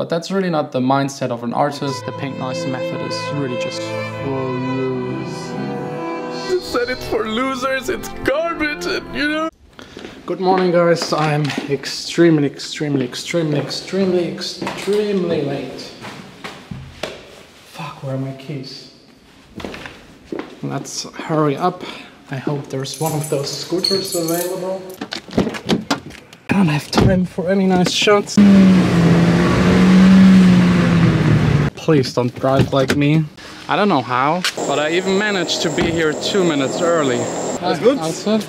But that's really not the mindset of an artist. The pink noise method is really just for losers. You said it's for losers, it's garbage, and you know. Good morning, guys. I'm extremely late. Fuck, where are my keys? Let's hurry up. I hope there's one of those scooters available. I don't have time for any nice shots. Please don't drive like me. I don't know how, but I even managed to be here 2 minutes early. That's good. That's it.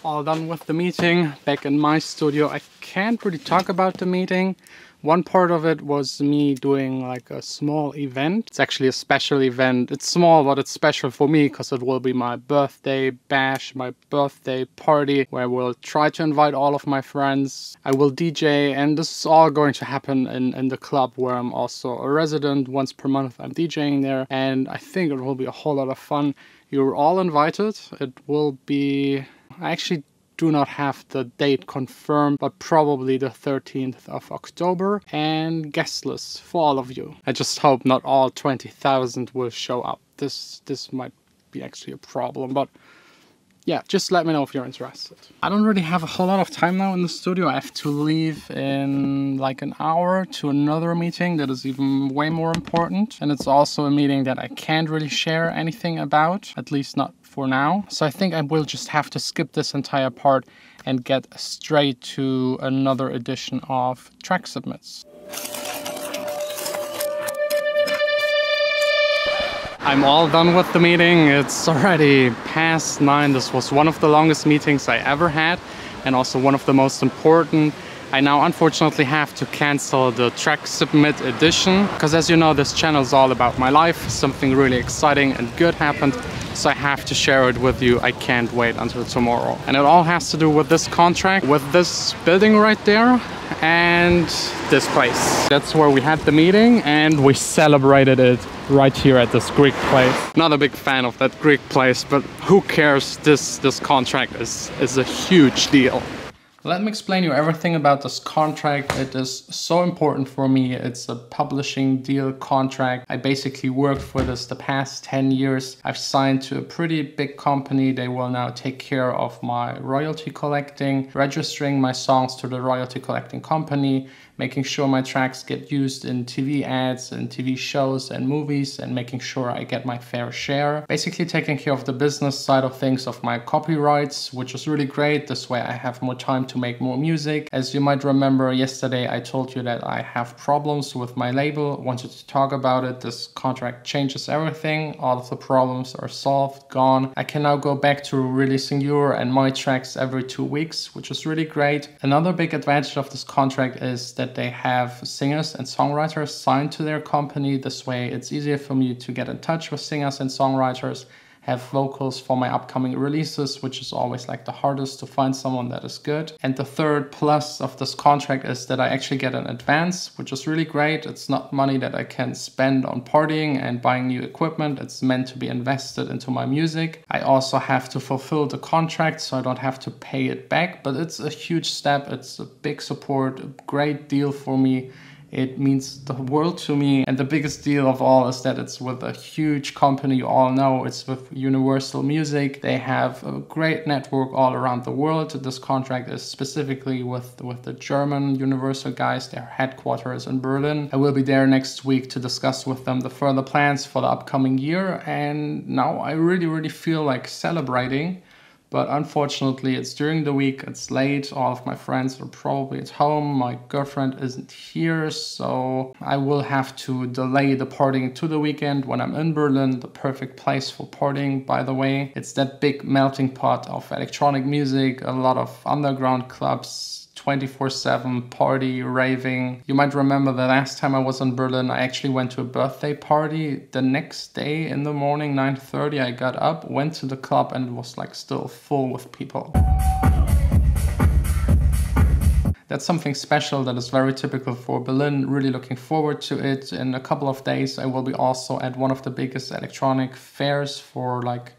All done with the meeting, back in my studio. I can't really talk about the meeting. One part of it was me doing like a small event. It's actually a special event. It's small, but it's special for me because it will be my birthday bash, my birthday party, where I will try to invite all of my friends. I will DJ, and this is all going to happen in the club where I'm also a resident. Once per month I'm DJing there, and I think it will be a whole lot of fun. You're all invited. It will be... I actually do not have the date confirmed, but probably the 13th of October, and guestless for all of you. I just hope not all 20,000 will show up. This might be actually a problem, but yeah, just let me know if you're interested. I don't really have a whole lot of time now in the studio. I have to leave in like an hour to another meeting that is even way more important. And it's also a meeting that I can't really share anything about, at least not for now. So I think I will just have to skip this entire part and get straight to another edition of track submits. I'm all done with the meeting. It's already past 9. This was one of the longest meetings I ever had, and also one of the most important. I now unfortunately have to cancel the track submit edition, because as you know, this channel is all about my life. Something really exciting and good happened, so I have to share it with you. I can't wait until tomorrow. And it all has to do with this contract, with this building right there, and this place. That's where we had the meeting, and we celebrated it right here at this Greek place. Not a big fan of that Greek place, but who cares? This contract is a huge deal. Let me explain you everything about this contract. It is so important for me. It's a publishing deal contract. I basically worked for this the past 10 years. I've signed to a pretty big company. They will now take care of my royalty collecting, registering my songs to the royalty collecting company, making sure my tracks get used in TV ads and TV shows and movies, and making sure I get my fair share. Basically taking care of the business side of things, of my copyrights, which is really great. This way I have more time to make more music. As you might remember, yesterday I told you that I have problems with my label. Wanted to talk about it. This contract changes everything. All of the problems are solved, gone. I can now go back to releasing your and my tracks every 2 weeks, which is really great. Another big advantage of this contract is that they have singers and songwriters signed to their company. This way it's easier for me to get in touch with singers and songwriters, have vocals for my upcoming releases, which is always like the hardest to find someone that is good. And the third plus of this contract is that I actually get an advance, which is really great. It's not money that I can spend on partying and buying new equipment. It's meant to be invested into my music. I also have to fulfill the contract, so I don't have to pay it back, but it's a huge step. It's a big support, a great deal for me. It means the world to me, and the biggest deal of all is that it's with a huge company. You all know it's with Universal Music. They have a great network all around the world. This contract is specifically with the German Universal guys. Their headquarters in Berlin. I will be there next week to discuss with them the further plans for the upcoming year, and now I really feel like celebrating. But unfortunately, it's during the week, it's late, all of my friends are probably at home, my girlfriend isn't here, so I will have to delay the partying to the weekend when I'm in Berlin, the perfect place for partying, by the way. It's that big melting pot of electronic music, a lot of underground clubs, 24/7 party, raving. You might remember the last time I was in Berlin, I actually went to a birthday party. The next day in the morning, 9:30, I got up, went to the club, and it was like still full with people. That's something special that is very typical for Berlin. Really looking forward to it. In a couple of days, I will be also at one of the biggest electronic fairs for like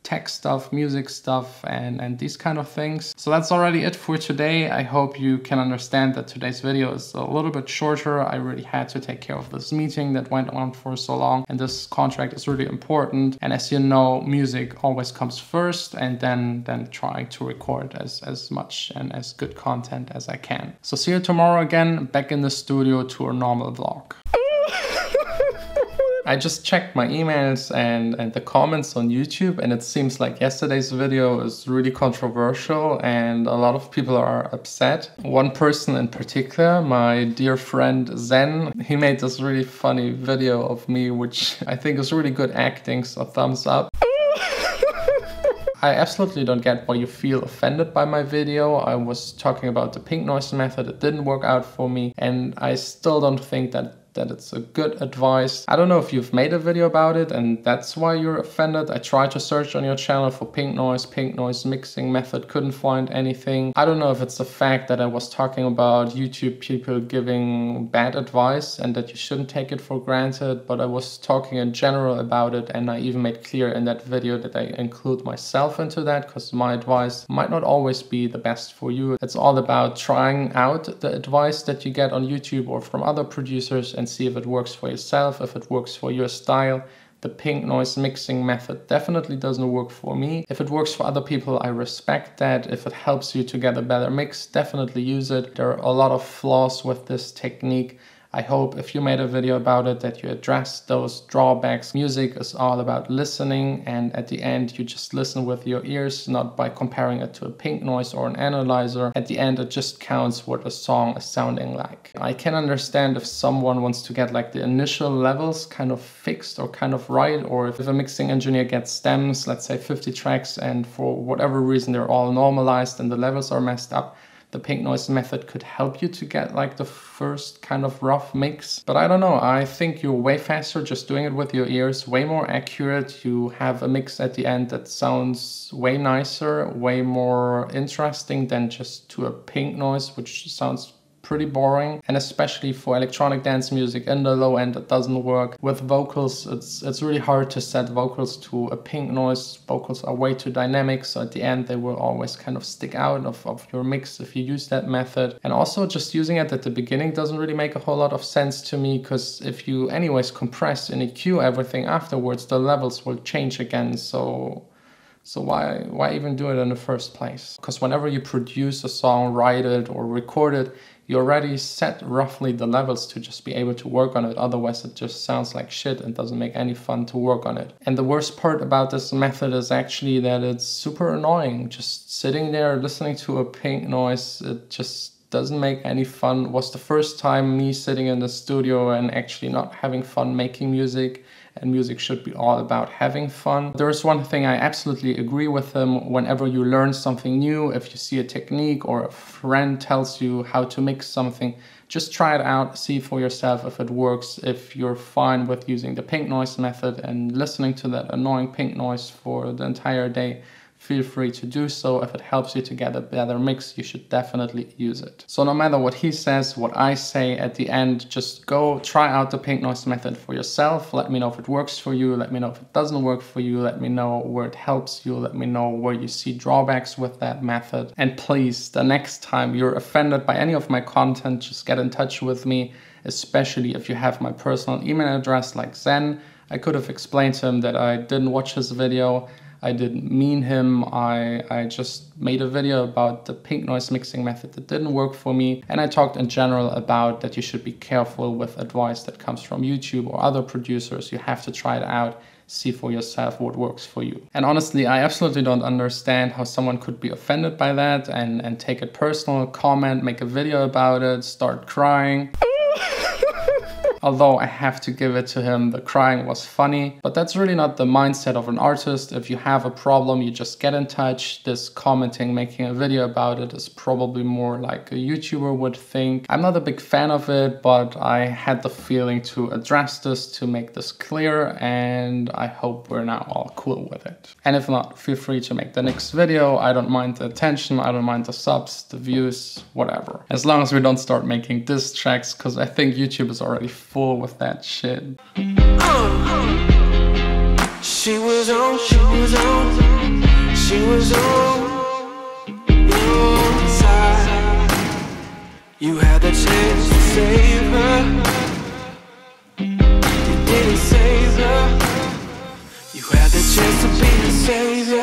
tech stuff, music stuff, and these kind of things. So that's already it for today. I hope you can understand that today's video is a little bit shorter. I really had to take care of this meeting that went on for so long, and this contract is really important. And as you know, music always comes first, and then trying to record as much and as good content as I can. So see you tomorrow again, back in the studio to a normal vlog. I just checked my emails and the comments on YouTube, and it seems like yesterday's video is really controversial and a lot of people are upset. One person in particular, my dear friend Zen, he made this really funny video of me, which I think is really good acting, so thumbs up. I absolutely don't get why you feel offended by my video. I was talking about the pink noise method. It didn't work out for me, and I still don't think that it's a good advice. I don't know if you've made a video about it and that's why you're offended. I tried to search on your channel for pink noise mixing method, couldn't find anything. I don't know if it's the fact that I was talking about YouTube people giving bad advice and that you shouldn't take it for granted, but I was talking in general about it, and I even made clear in that video that I include myself into that because my advice might not always be the best for you. It's all about trying out the advice that you get on YouTube or from other producers and see if it works for yourself, if it works for your style. The pink noise mixing method definitely doesn't work for me. If it works for other people, I respect that. If it helps you to get a better mix, definitely use it. There are a lot of flaws with this technique. I hope if you made a video about it that you address those drawbacks. Music is all about listening, and at the end you just listen with your ears, not by comparing it to a pink noise or an analyzer. At the end it just counts what a song is sounding like. I can understand if someone wants to get like the initial levels kind of fixed or kind of right, or if a mixing engineer gets stems, let's say 50 tracks, and for whatever reason they're all normalized and the levels are messed up. The pink noise method could help you to get like the first kind of rough mix. But I don't know, I think you're way faster just doing it with your ears, way more accurate. You have a mix at the end that sounds way nicer, way more interesting than just to a pink noise, which sounds pretty boring. And especially for electronic dance music in the low end, it doesn't work. With vocals, it's really hard to set vocals to a pink noise. Vocals are way too dynamic, so at the end they will always kind of stick out of your mix if you use that method. And also just using it at the beginning doesn't really make a whole lot of sense to me, because if you anyways compress and EQ everything afterwards, the levels will change again. So why even do it in the first place? Because whenever you produce a song, write it or record it, you already set roughly the levels to just be able to work on it. Otherwise it just sounds like shit and doesn't make any fun to work on it. And the worst part about this method is actually that it's super annoying. Just sitting there listening to a pink noise, it just doesn't make any fun. It was the first time me sitting in the studio and actually not having fun making music. And music should be all about having fun. There is one thing I absolutely agree with him. Whenever you learn something new, if you see a technique or a friend tells you how to mix something, just try it out, see for yourself if it works. If you're fine with using the pink noise method and listening to that annoying pink noise for the entire day, feel free to do so. If it helps you to get a better mix, you should definitely use it. So no matter what he says, what I say at the end, just go try out the pink noise method for yourself. Let me know if it works for you. Let me know if it doesn't work for you. Let me know where it helps you. Let me know where you see drawbacks with that method. And please, the next time you're offended by any of my content, just get in touch with me, especially if you have my personal email address like Zen. I could have explained to him that I didn't watch his video. I didn't mean him. I just made a video about the pink noise mixing method that didn't work for me. And I talked in general about that you should be careful with advice that comes from YouTube or other producers. You have to try it out, see for yourself what works for you. And honestly, I absolutely don't understand how someone could be offended by that and take it personal, comment, make a video about it, start crying. Although I have to give it to him, the crying was funny, but that's really not the mindset of an artist. If you have a problem, you just get in touch. This commenting, making a video about it is probably more like a YouTuber would think. I'm not a big fan of it, but I had the feeling to address this, to make this clear, and I hope we're now all cool with it. And if not, feel free to make the next video. I don't mind the attention, I don't mind the subs, the views, whatever. As long as we don't start making diss tracks, because I think YouTube is already full with that shit. She was on. She was your side. You had the chance to save her. You didn't save her. You had the chance to be the savior.